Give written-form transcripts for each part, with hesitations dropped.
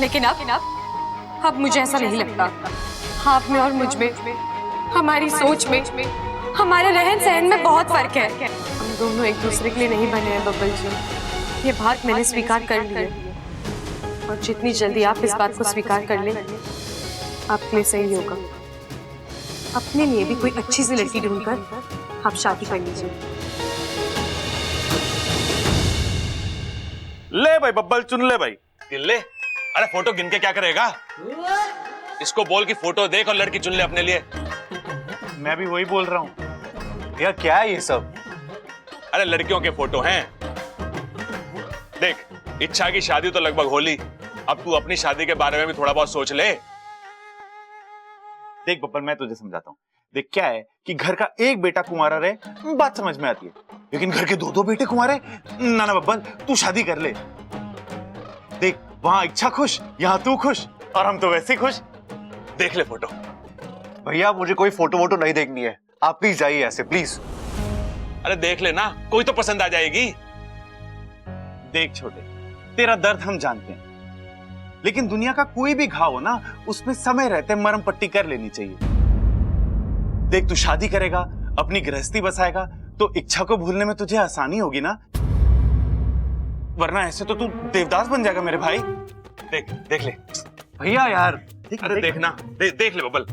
लेकिन अब मुझे ऐसा नहीं लगता। आप में और मुझ में, हमारी सोच में, हमारे रहन सहन में बहुत फर्क है। हम दोनों एक दूसरे के लिए नहीं बने हैं बब्बल जी। ये बात मैंने स्वीकार कर ली है और जितनी जल्दी आप इस बात को स्वीकार कर लें आपके लिए सही होगा। अपने लिए भी कोई अच्छी सी लड़की ढूंढकर आप शादी कर लीजिए। ले भाई बब्बल, चुन ले भाई। गिन ले। अरे फोटो गिन के क्या करेगा? इसको बोल कि फोटो देख और लड़की चुन ले अपने लिए। मैं भी वही बोल रहा हूँ। भैया क्या है ये सब? अरे लड़कियों के फोटो हैं। देख, इच्छा की शादी तो लगभग होली, अब तू अपनी शादी के बारे में भी थोड़ा बहुत सोच ले। देख बब्बल, मैं तुझे समझाता हूँ। देख क्या है कि घर का एक बेटा कुंवारा रहे, बात समझ में आती है, लेकिन घर के दो बेटे कुंवारे, ना ना बब्बल, तू शादी कर ले। देख वहां इच्छा खुश, यहाँ तू खुश, और हम तो वैसे खुश। देख ले फोटो। भैया मुझे कोई फोटो वोटो नहीं देखनी है, आप प्लीज जाइए ऐसे, प्लीज। अरे देख ले ना, कोई तो पसंद आ जाएगी। देख छोटे, तेरा दर्द हम जानते हैं, लेकिन दुनिया का कोई भी घाव हो ना, उसमें समय रहते मरहम पट्टी कर लेनी चाहिए। देख तू शादी करेगा, अपनी गृहस्थी बसाएगा, तो इच्छा को भूलने में तुझे आसानी होगी ना, वरना ऐसे तो तू देवदास बन जाएगा मेरे भाई। देख देख ले भैया यार, अरे देखना, देख ले बब्बल।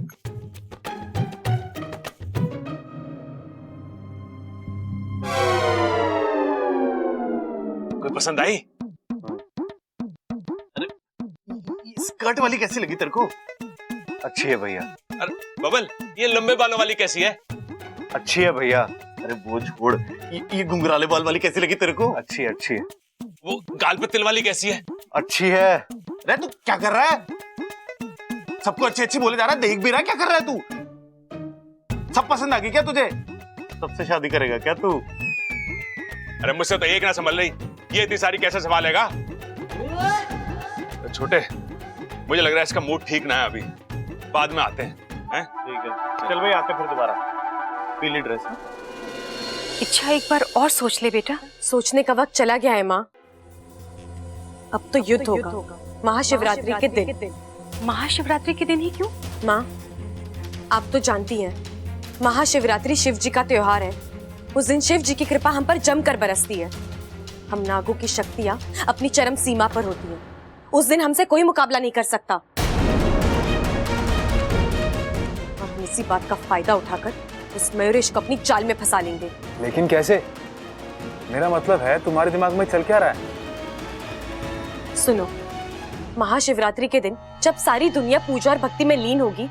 कोई पसंद आई? स्कर्ट वाली कैसी लगी तेरे को? अच्छी है भैया। अरे बब्बल, ये लंबे बालों वाली कैसी है? अच्छी है भैया। अरे वो छोड़, ये घुंघराले बाल वाली कैसी लगी तेरे को? अच्छी है, अच्छी है। वो गाल पे तिल वाली कैसी है? अच्छी है। अरे तू क्या कर रहा है? सबको अच्छी अच्छी बोले जा रहा है, देख भी रहा है, क्या कर रहा है तू? सब पसंद आ गई क्या तुझे? सबसे शादी करेगा क्या तू? अरे मुझसे तो एक ना संभल रही, ये इतनी सारी कैसे संभालेगा? छोटे, मुझे लग रहा है इसका मूड ठीक ना है अभी, बाद में आते हैं। ठीक है, चल भाई आते फिर दोबारा। पीली ड्रेस में। इच्छा एक बार और सोच ले बेटा। सोचने का वक्त चला गया है माँ। अब तो युद्ध होगा महाशिवरात्रि के दिन। महाशिवरात्रि के दिन ही क्यों? माँ आप तो जानती हैं, महाशिवरात्रि शिव जी का त्योहार है। उस दिन शिव जी की कृपा हम पर जमकर बरसती है। हम नागों की शक्तियां अपनी चरम सीमा पर होती हैं। उस दिन हमसे कोई मुकाबला नहीं कर सकता, और हम इसी बात का फायदा उठाकर उस मयूरेश को अपनी जाल में फंसा लेंगे। लेकिन कैसे? मेरा मतलब है तुम्हारे दिमाग में चल क्या रहा है? सुनो, महाशिवरात्रि के दिन जब सारी दुनिया पूजा और भक्ति में लीन होगी,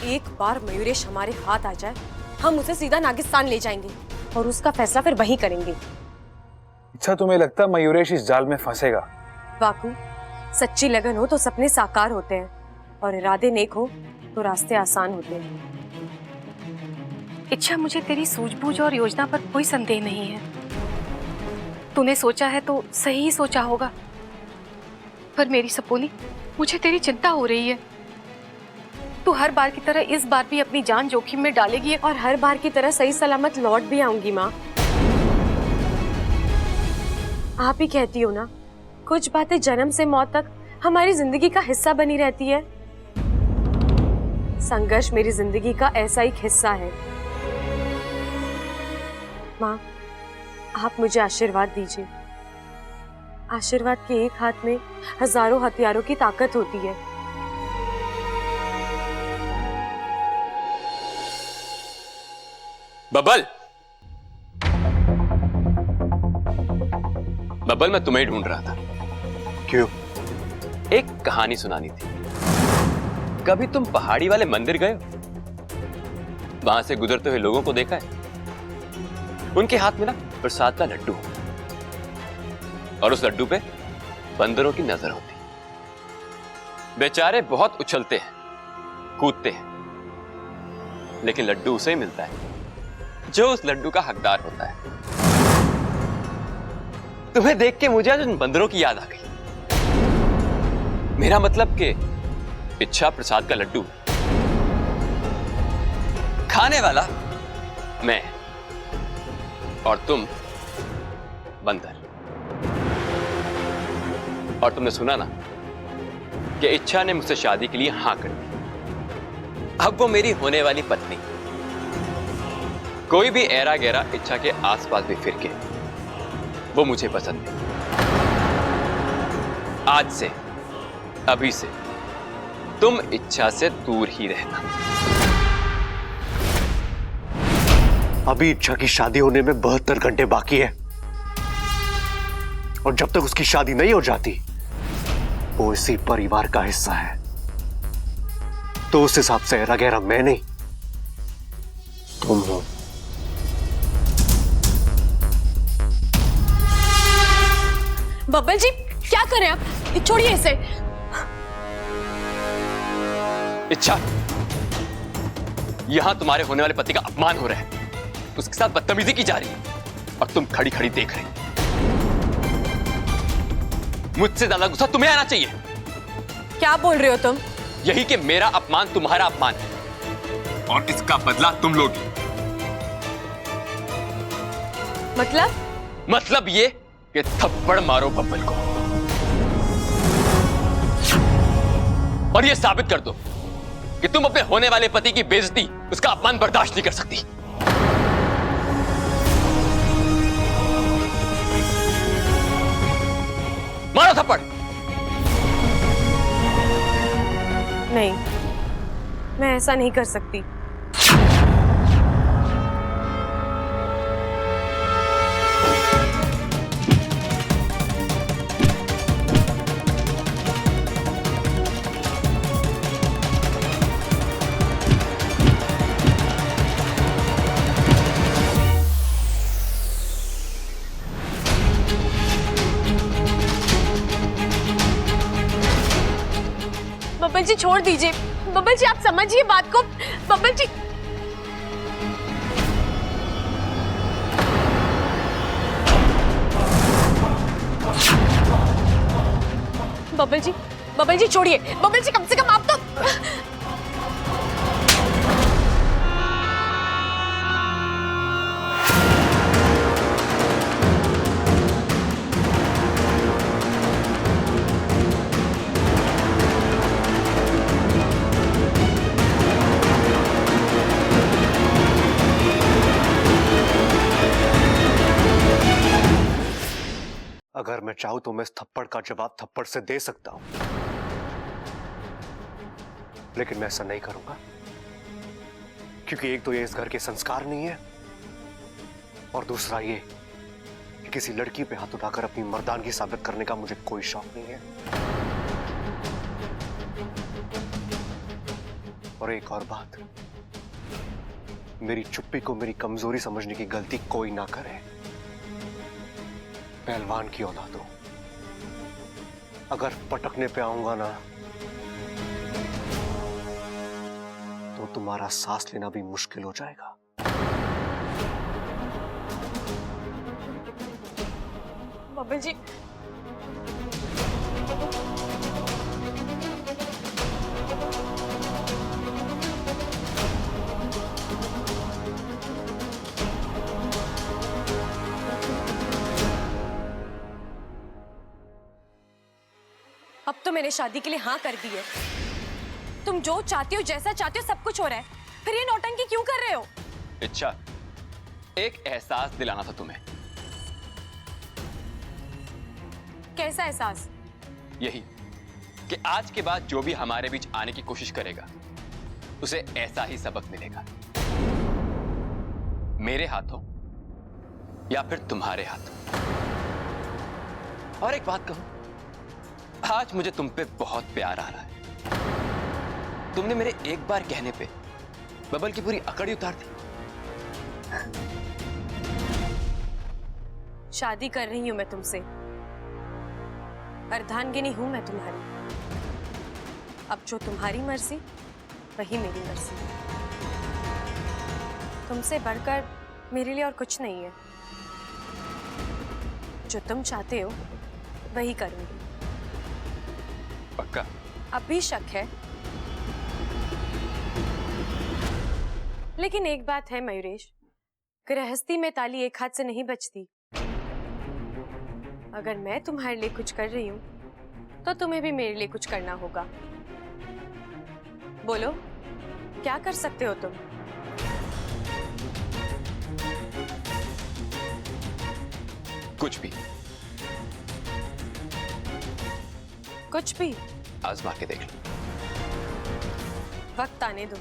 एक बार मयूरेश हमारे हाथ आ जाए, हम उसे सीधा नागिस्तान ले जाएंगे और उसका फैसला फिर वहीं करेंगे। अच्छा, तुम्हें लगता मयूरेश इस जाल में फंसेगा? वाकू, सच्ची लगन हो तो सपने साकार होते हैं, और इरादे नेक हो तो रास्ते आसान होते हैं। इच्छा, मुझे तेरी सूझबूझ और योजना पर कोई संदेह नहीं है। तूने सोचा है तो सही ही सोचा होगा, पर मेरी सपोनी, मुझे तेरी चिंता हो रही है। तू हर बार की तरह इस बार भी अपनी जान जोखिम में डालेगी, और हर बार की तरह सही सलामत लौट भी आऊंगी माँ। आप ही कहती हो ना, कुछ बातें जन्म से मौत तक हमारी जिंदगी का हिस्सा बनी रहती है। संघर्ष मेरी जिंदगी का ऐसा एक हिस्सा है। माँ, आप मुझे आशीर्वाद दीजिए। आशीर्वाद के एक हाथ में हजारों हथियारों की ताकत होती है। बब्बल, बब्बल, मैं तुम्हें ढूंढ रहा था। क्यों? एक कहानी सुनानी थी। कभी तुम पहाड़ी वाले मंदिर गए हो? वहां से गुजरते हुए लोगों को देखा है? उनके हाथ में ना प्रसाद का लड्डू, और उस लड्डू पे बंदरों की नजर होती। बेचारे बहुत उछलते हैं, कूदते हैं, लेकिन लड्डू उसे ही मिलता है जो उस लड्डू का हकदार होता है। तुम्हें देख के मुझे आज उन बंदरों की याद आ गई। मेरा मतलब कि इच्छा प्रसाद का लड्डू, खाने वाला मैं और तुम बंदर। और तुमने सुना ना कि इच्छा ने मुझसे शादी के लिए हां कर दी। अब वो मेरी होने वाली पत्नी। कोई भी ऐरा गैरा इच्छा के आसपास भी फिर के वो मुझे पसंद नहीं। आज से, अभी से तुम इच्छा से दूर ही रहना। अभी इच्छा की शादी होने में 72 घंटे बाकी है, और जब तक उसकी शादी नहीं हो जाती वो इसी परिवार का हिस्सा है। तो उस हिसाब से ऐरा गैरा मैं नहीं, तुम हो। बब्बल जी क्या करें आप? छोड़िए इसे। इच्छा, यहां तुम्हारे होने वाले पति का अपमान हो रहा है, उसके साथ बदतमीजी की जा रही है और तुम खड़ी खड़ी देख रही। मुझसे ज्यादा गुस्सा तुम्हें आना चाहिए। क्या बोल रहे हो तुम? यही कि मेरा अपमान तुम्हारा अपमान है और इसका बदला तुम लोगी। मतलब ये कि थप्पड़ मारो बब्बल को और ये साबित कर दो कि तुम अपने होने वाले पति की बेइज्जती, उसका अपमान बर्दाश्त नहीं कर सकती। मारो थप्पड़। नहीं, मैं ऐसा नहीं कर सकती। बब्बल जी छोड़ दीजिए। बब्बल जी आप समझिए बात को। बब्बल जी बब्बल जी छोड़िए। बब्बल जी कम से कम आप तो। अगर मैं चाहूं तो मैं इस थप्पड़ का जवाब थप्पड़ से दे सकता हूं, लेकिन मैं ऐसा नहीं करूंगा, क्योंकि एक तो ये इस घर के संस्कार नहीं है, और दूसरा ये कि किसी लड़की पे हाथ उठाकर अपनी मर्दानगी साबित करने का मुझे कोई शौक नहीं है। और एक और बात, मेरी चुप्पी को मेरी कमजोरी समझने की गलती कोई ना करे। पहलवान की औलाद हो, अगर पटकने पे आऊंगा ना तो तुम्हारा सांस लेना भी मुश्किल हो जाएगा। बब्बल जी अब तो मैंने शादी के लिए हाँ कर दी है। तुम जो चाहती हो, जैसा चाहती हो, सब कुछ हो रहा है, फिर ये नौटंकी क्यों कर रहे हो? इच्छा, एक एहसास दिलाना था तुम्हें। कैसा एहसास? यही कि आज के बाद जो भी हमारे बीच आने की कोशिश करेगा उसे ऐसा ही सबक मिलेगा, मेरे हाथों या फिर तुम्हारे हाथों। और एक बात कहूं, आज मुझे तुम पे बहुत प्यार आ रहा है। तुमने मेरे एक बार कहने पे बबल की पूरी अकड़ उतार दी। शादी कर रही हूं मैं तुमसे, अर्धांगिनी हूं मैं तुम्हारी। अब जो तुम्हारी मर्जी वही मेरी मर्जी। तुमसे बढ़कर मेरे लिए और कुछ नहीं है। जो तुम चाहते हो वही करूंगी। पक्का? अब भी शक है? लेकिन एक बात है मयूरेश, गृहस्थी में ताली एक हाथ से नहीं बजती। अगर मैं तुम्हारे लिए कुछ कर रही हूं तो तुम्हें भी मेरे लिए कुछ करना होगा। बोलो, क्या कर सकते हो तुम? कुछ भी। कुछ भी? आजमा के देख लो। वक्त आने दो,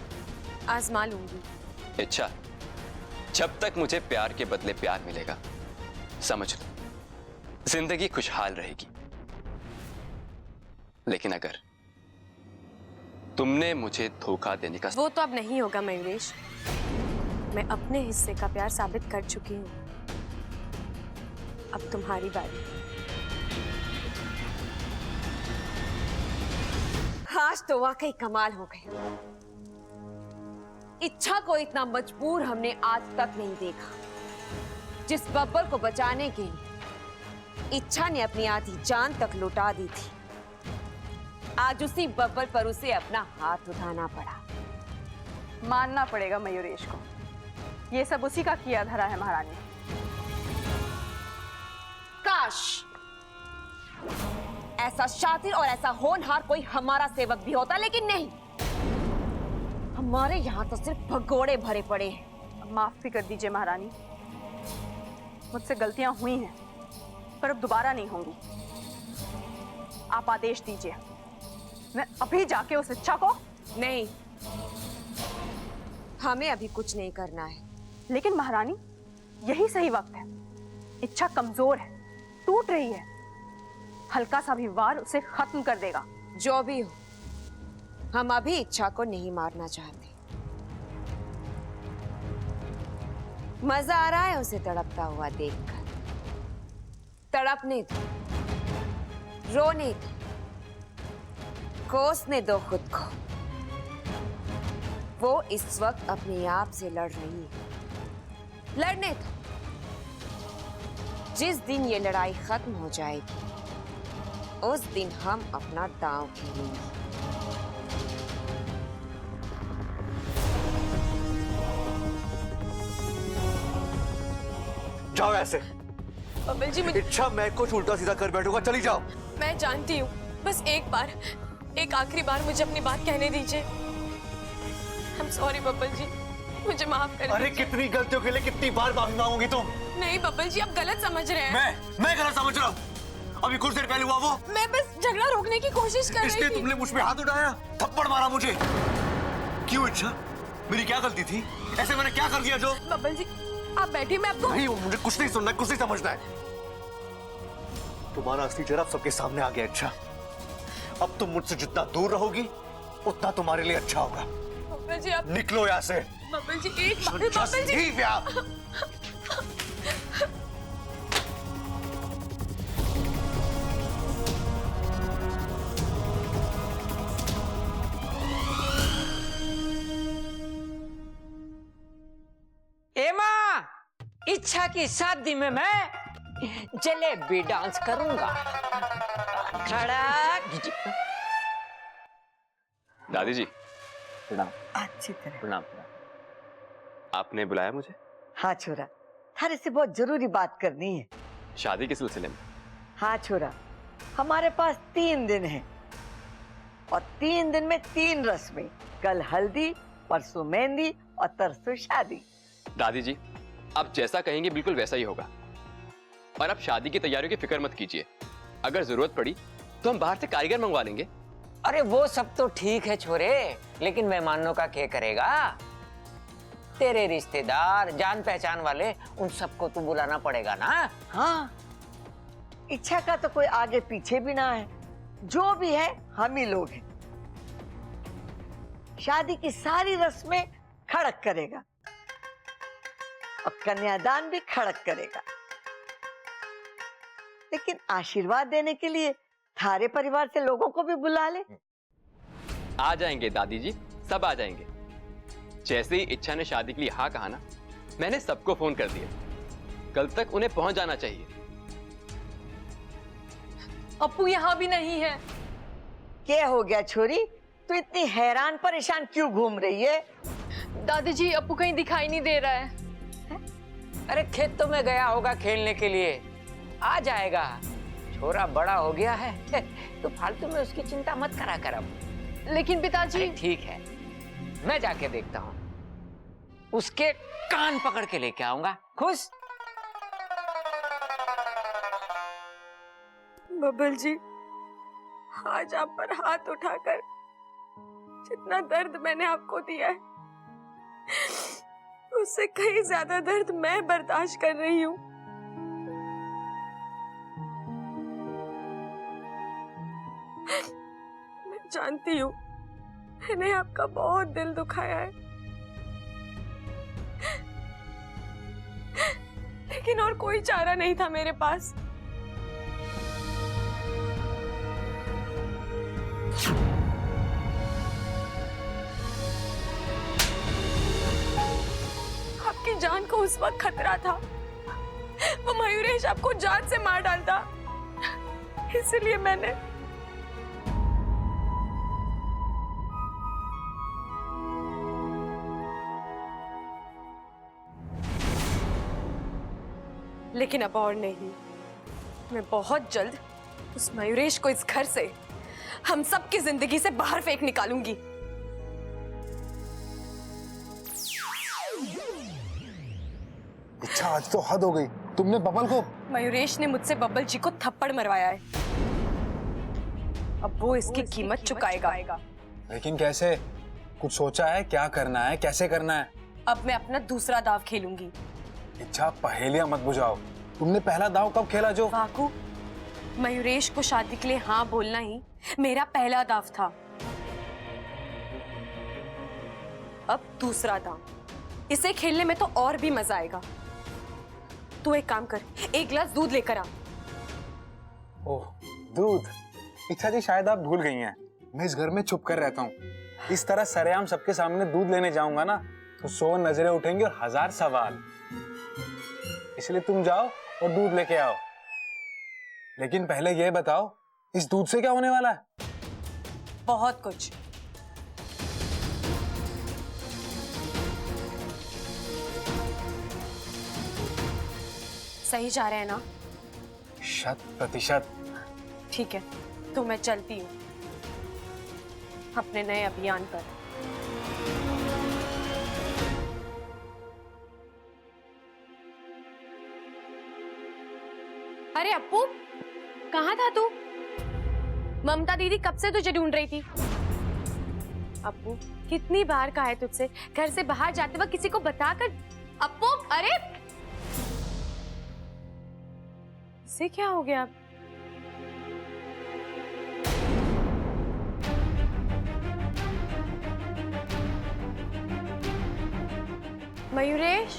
आजमा लूंगी। अच्छा, जब तक मुझे प्यार के बदले प्यार मिलेगा, समझ लो जिंदगी खुशहाल रहेगी। लेकिन अगर तुमने मुझे धोखा देने का वो तो अब नहीं होगा मयूरेश। मैं अपने हिस्से का प्यार साबित कर चुकी हूँ। अब तुम्हारी बारी। आज तो वाकई कमाल हो गया। इच्छा को इतना मजबूर हमने आज तक नहीं देखा। जिस बब्बर को बचाने के लिए इच्छा ने अपनी आधी जान तक लुटा दी थी, आज उसी बब्बर पर उसे अपना हाथ उठाना पड़ा। मानना पड़ेगा मयूरेश को, ये सब उसी का किया धरा है महारानी। काश ऐसा शातिर और ऐसा होनहार कोई हमारा सेवक भी होता, लेकिन नहीं। हमारे यहाँ तो सिर्फ भगोड़े भरे पड़े हैं। माफ भी कर दीजिए महारानी, मुझसे गलतियां हुई हैं, पर अब दोबारा नहीं होंगी। आप आदेश दीजिए, मैं अभी जाके उस इच्छा को। नहीं, हमें अभी कुछ नहीं करना है। लेकिन महारानी, यही सही वक्त है। इच्छा कमजोर है, टूट रही है। हल्का सा भी वार उसे खत्म कर देगा। जो भी हो, हम अभी इच्छा को नहीं मारना चाहते। मजा आ रहा है उसे तड़पता हुआ देखकर। तड़पने दो, रोने दो, कोसने दो खुद को। वो इस वक्त अपने आप से लड़ रही है। लड़ने दो। जिस दिन ये लड़ाई खत्म हो जाएगी, उस दिन हम अपना दांव खेलेंगे। जाओ ऐसे। बब्बल जी, मुझे इच्छा मैं कुछ उल्टा सीधा कर बैठूंगा, चली जाओ। मैं जानती हूँ, बस एक बार, एक आखिरी बार मुझे अपनी बात कहने दीजिए। I'm sorry बब्बल जी, मुझे माफ कर अरे दीजिए। कितनी गलतियों के लिए कितनी बार माफी मांगोगी तुम? नहीं बब्बल जी, आप गलत समझ रहे हैं। मैं गलत समझ रहा हूँ? अभी कुछ देर पहले हुआ वो। मैं बस झगड़ा रोकने की कोशिश कर रही इसलिए थी। तुमने मुझ पे हाथ उठाया, थप्पड़ मारा मुझे। क्यों इच्छा? मेरी क्या गलती थी? ऐसे मैंने क्या कर दिया जो? बब्बल जी, आप बैठिए, मैं आपको। नहीं, मुझे कुछ नहीं सुनना, कुछ नहीं समझना है। तुम्हारा असली चेहरा सबके सामने आ गया इच्छा। अब तुम मुझसे जितना दूर रहोगी, उतना तुम्हारे लिए अच्छा होगा। बब्बल जी, आप। निकलो यहाँ से। बब्बल जी, एक बार। बब्बल जी, Leave यहाँ। एमा, इच्छा की शादी में मैं जलेबी डांस करूंगा। खड़ा। दादी जी, प्रणाम। अच्छी तरह। प्रणाम। आपने बुलाया मुझे? हाँ छोरा, थारे से बहुत जरूरी बात करनी है। शादी के सिलसिले में? हाँ छोरा, हमारे पास 3 दिन है और 3 दिन में 3 रस्में। कल हल्दी, परसों मेहंदी और तरसों शादी। दादी जी, आप जैसा कहेंगे बिल्कुल वैसा ही होगा। और आप शादी की तैयारियों की फिक्र मत कीजिए। अगर जरूरत पड़ी तो हम बाहर से कारीगर मंगवा लेंगे। अरे वो सब तो ठीक है छोरे, लेकिन मेहमानों का क्या करेगा? तेरे रिश्तेदार, जान पहचान वाले, उन सबको तो बुलाना पड़ेगा ना। हाँ, इच्छा का तो कोई आगे पीछे भी ना है। जो भी है हम ही लोग हैं। शादी की सारी रस्में खड़क करेगा और कन्यादान भी खड़क करेगा। लेकिन आशीर्वाद देने के लिए थारे परिवार से लोगों को भी बुला ले। आ जाएंगे दादी जी, सब आ जाएंगे। जैसे ही इच्छा ने शादी के लिए हाँ कहा ना, मैंने सबको फोन कर दिया। कल तक उन्हें पहुंच जाना चाहिए। अप्पू यहाँ भी नहीं है। क्या हो गया छोरी? तू इतनी हैरान परेशान क्यों घूम रही है? दादी जी, अपू कहीं दिखाई नहीं दे रहा है। अरे खेतों में गया होगा खेलने के लिए, आ जाएगा। छोरा बड़ा हो गया है तो फालतू में उसकी चिंता मत करा कर अब। लेकिन पिताजी। अरे ठीक है, मैं जाके देखता हूँ, उसके कान पकड़ के लेके आऊंगा। खुश? बबल जी, आज आप पर हाथ उठाकर जितना दर्द मैंने आपको दिया है, उससे कहीं ज्यादा दर्द मैं बर्दाश्त कर रही हूँ। मैं जानती हूँ मैंने आपका बहुत दिल दुखाया है, लेकिन और कोई चारा नहीं था मेरे पास। आपकी जान को उस वक्त खतरा था, वो मयूरेश आपको जान से मार डालता, इसलिए मैंने लेकिन अब और नहीं। मैं बहुत जल्द उस मयूरेश को इस घर से, हम सबकी जिंदगी से बाहर फेंक निकालूंगी। अच्छा, आज तो हद हो गई। तुमने बबल को? मयूरेश ने मुझसे बबल जी को थप्पड़ मरवाया है, अब वो इसकी कीमत चुकाएगा। लेकिन कैसे? कुछ सोचा है? क्या करना है, कैसे करना है? अब मैं अपना दूसरा दाव खेलूंगी। अच्छा, पहेलियां मत बुझाओ। तुमने पहला दाव कब खेला जो? वाकू, मयूरेश को शादी के लिए हाँ बोलना ही मेरा पहला दाव था। अब दूसरा दाव, इसे खेलने में तो और भी मजा आएगा। तू एक काम कर, एक गिलास दूध लेकर आ। ओह, दूध? इच्छा जी, शायद आप भूल गई हैं, मैं इस घर में छुप कर रहता हूँ। इस तरह सरेआम सबके सामने दूध लेने जाऊंगा ना तो 100 नजरें उठेंगी और 1000 सवाल। इसलिए तुम जाओ और दूध लेके आओ। लेकिन पहले ये बताओ, इस दूध से क्या होने वाला है? बहुत कुछ। सही जा रहे हैं ना? 100%। ठीक है, तो मैं चलती हूँ अपने नए अभियान पर। अरे अप्पू, कहाँ था तू? ममता दीदी कब से तुझे ढूंढ रही थी। अप्पू, कितनी बार कहा है तुझसे घर से बाहर जाते वक्त किसी को बताकर। अप्पू, अरे इसे क्या हो गया? मयूरेश,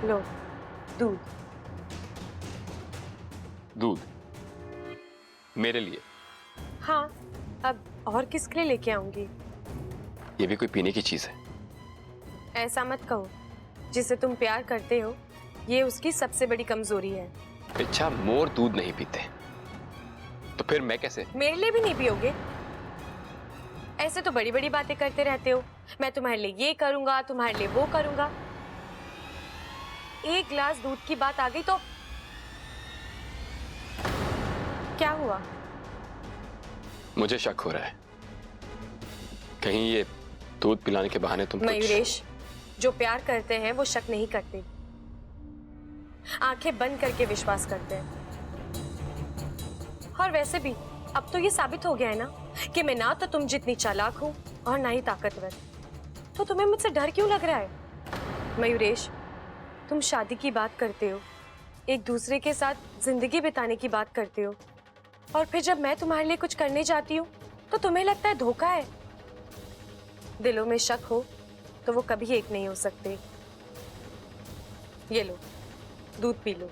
लो दूध। दूध मेरे लिए? हाँ, अब और किसके लिए लेके आऊंगी? ये भी कोई पीने की चीज है? ऐसा मत कहो, जिसे तुम प्यार करते हो ये उसकी सबसे बड़ी कमजोरी है। अच्छा, मोर दूध नहीं पीते तो फिर मैं कैसे? मेरे लिए भी नहीं पियोगे? ऐसे तो बड़ी बड़ी बातें करते रहते हो, मैं तुम्हारे लिए ये करूंगा, तुम्हारे लिए वो करूंगा। एक गिलास दूध की बात आ गई तो क्या हुआ? मुझे शक हो रहा है, कहीं ये दूध पिलाने के बहाने तुम मयूरेश, जो प्यार करते हैं वो शक नहीं करते, आंखें बंद करके विश्वास करते हैं। और वैसे भी अब तो ये साबित हो गया है ना कि मैं ना तो तुम जितनी चालाक हूं और ना ही ताकतवर। तो तुम्हें मुझसे डर क्यों लग रहा है? मयूरेश, तुम शादी की बात करते हो, एक दूसरे के साथ जिंदगी बिताने की बात करते हो, और फिर जब मैं तुम्हारे लिए कुछ करने जाती हूँ तो तुम्हें लगता है धोखा है। दिलों में शक हो तो वो कभी एक नहीं हो सकते। ये लो, दूध पी लो।